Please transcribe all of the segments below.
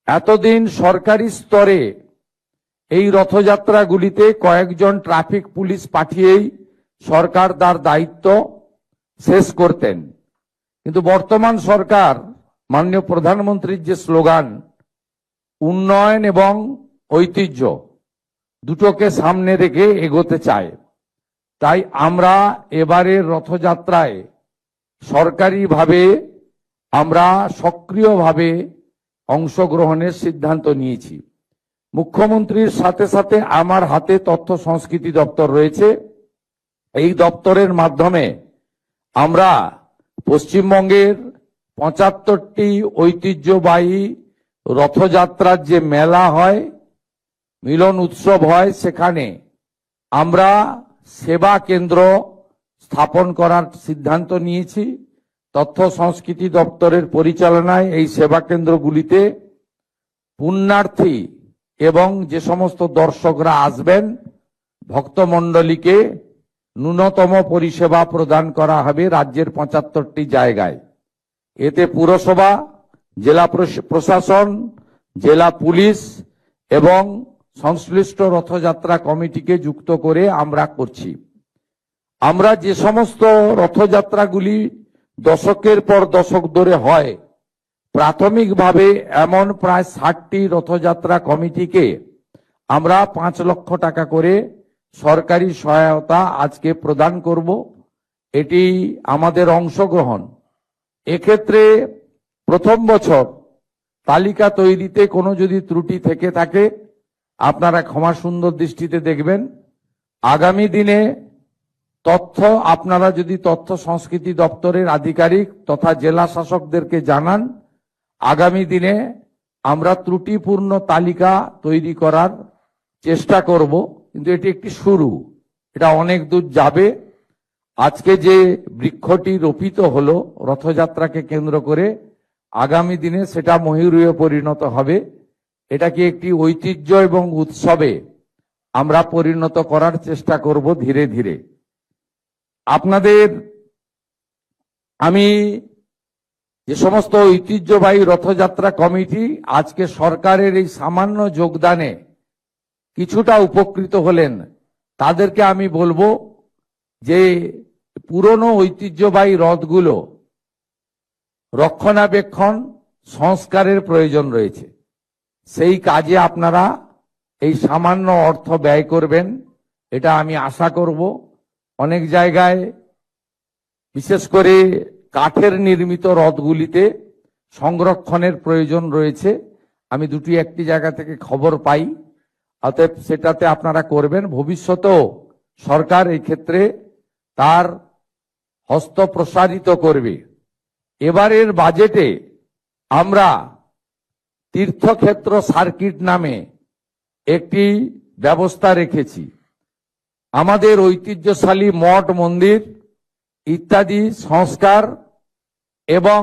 এতদিন সরকারি স্তরে এই রথযাত্রাগুলিতে কয়েকজন ট্রাফিক পুলিশ পাঠিয়েই সরকার তার দায়িত্ব শেষ করতেন। কিন্তু বর্তমান সরকার মাননীয় প্রধানমন্ত্রীর যে স্লোগান উন্নয়ন এবং ঐতিহ্য দুটোকে সামনে রেখে এগোতে চায়, তাই আমরা এবারের রথযাত্রায় সরকারিভাবে আমরা সক্রিয়ভাবে অংশগ্রহণের সিদ্ধান্ত নিয়েছি। মুখ্যমন্ত্রীর সাথে সাথে আমার হাতে তথ্য সংস্কৃতি দপ্তর রয়েছে। এই দপ্তরের মাধ্যমে আমরা পশ্চিমবঙ্গের ৭৫টি ঐতিহ্যবাহী রথযাত্রার যে মেলা হয়, মিলন উৎসব হয়, সেখানে আমরা সেবা কেন্দ্র স্থাপন করার সিদ্ধান্ত নিয়েছি। তথ্য সংস্কৃতি দপ্তরের পরিচালনায় এই সেবা কেন্দ্রগুলিতে পুণ্যার্থী এবং যে সমস্ত দর্শকরা আসবেন ভক্তমণ্ডলীকে ন্যূনতম পরিষেবা প্রদান করা হবে রাজ্যের ৭৫টি জায়গায়। এতে পুরসভা, জেলা প্রশাসন, জেলা পুলিশ এবং সংশ্লিষ্ট রথযাত্রা কমিটিকে যুক্ত করে আমরা করছি। আমরা যে সমস্ত রথযাত্রাগুলি দশকের পর দশক ধরে হয়, প্রাথমিকভাবে এমন প্রায় ৬০টি রথযাত্রা কমিটিকে আমরা ৫ লক্ষ টাকা করে সরকারি সহায়তা আজকে প্রদান করব। এটি আমাদের অংশগ্রহণ। এক্ষেত্রে প্রথম বছর তালিকা তৈরিতে কোনো যদি ত্রুটি থেকে থাকে আপনারা ক্ষমা সুন্দর দৃষ্টিতে দেখবেন। আগামী দিনে তথ্য আপনারা যদি তথ্য সংস্কৃতি দপ্তরের আধিকারিক তথা জেলা শাসকদেরকে জানান, আগামী দিনে আমরা ত্রুটিপূর্ণ তালিকা তৈরি করার চেষ্টা করব। কিন্তু এটি একটি শুরু, এটা অনেক দূর যাবে। আজকে যে বৃক্ষটি রোপিত হলো রথযাত্রাকে কেন্দ্র করে, আগামী দিনে সেটা ময়ূরে পরিণত হবে। এটাকে একটি ঐতিহ্য এবং উৎসবে আমরা পরিণত করার চেষ্টা করব ধীরে ধীরে। আপনাদের আমি যে সমস্ত ঐতিহ্যবাহী রথযাত্রা কমিটি আজকে সরকারের এই সামান্য যোগদানে কিছুটা উপকৃত হলেন, তাদেরকে আমি বলবো যে পুরনো ঐতিহ্যবাহী রথগুলো রক্ষণাবেক্ষণ সংস্কারের প্রয়োজন রয়েছে। সেই কাজে আপনারা এই সামান্য অর্থ ব্যয় করবেন, এটা আমি আশা করব। অনেক জায়গায় বিশেষ করে কাঠের নির্মিত রথগুলিতে সংরক্ষণের প্রয়োজন রয়েছে। আমি দুটি একটি জায়গা থেকে খবর পাই, অতএব সেটাতে আপনারা করবেন। ভবিষ্যতেও সরকার এই ক্ষেত্রে তার হস্ত প্রসারিত করবে। এবারের বাজেটে আমরা তীর্থক্ষেত্র সার্কিট নামে একটি ব্যবস্থা রেখেছি। আমাদের ঐতিহ্যশালী মঠ মন্দির ইত্যাদি সংস্কার এবং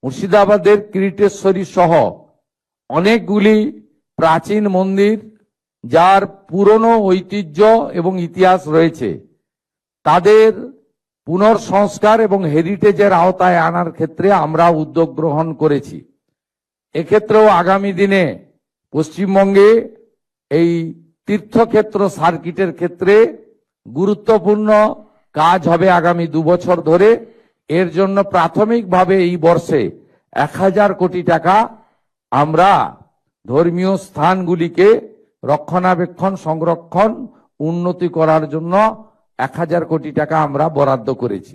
মুর্শিদাবাদের কিরিটেশ্বরী সহ অনেকগুলি প্রাচীন মন্দির যার পুরনো ঐতিহ্য এবং ইতিহাস রয়েছে, তাদের পুনর্সংস্কার এবং হেরিটেজের আওতায় আনার ক্ষেত্রে আমরা উদ্যোগ গ্রহণ করেছি। এক্ষেত্রেও আগামী দিনে পশ্চিমবঙ্গে এই তীর্থক্ষেত্র সার্কিটের ক্ষেত্রে গুরুত্বপূর্ণ কাজ হবে আগামী ২ বছর ধরে। এর জন্য প্রাথমিকভাবে এই বর্ষে ১,০০০ কোটি টাকা আমরা ধর্মীয় স্থানগুলিকে রক্ষণাবেক্ষণ, সংরক্ষণ, উন্নতি করার জন্য ১,০০০ কোটি টাকা আমরা বরাদ্দ করেছি।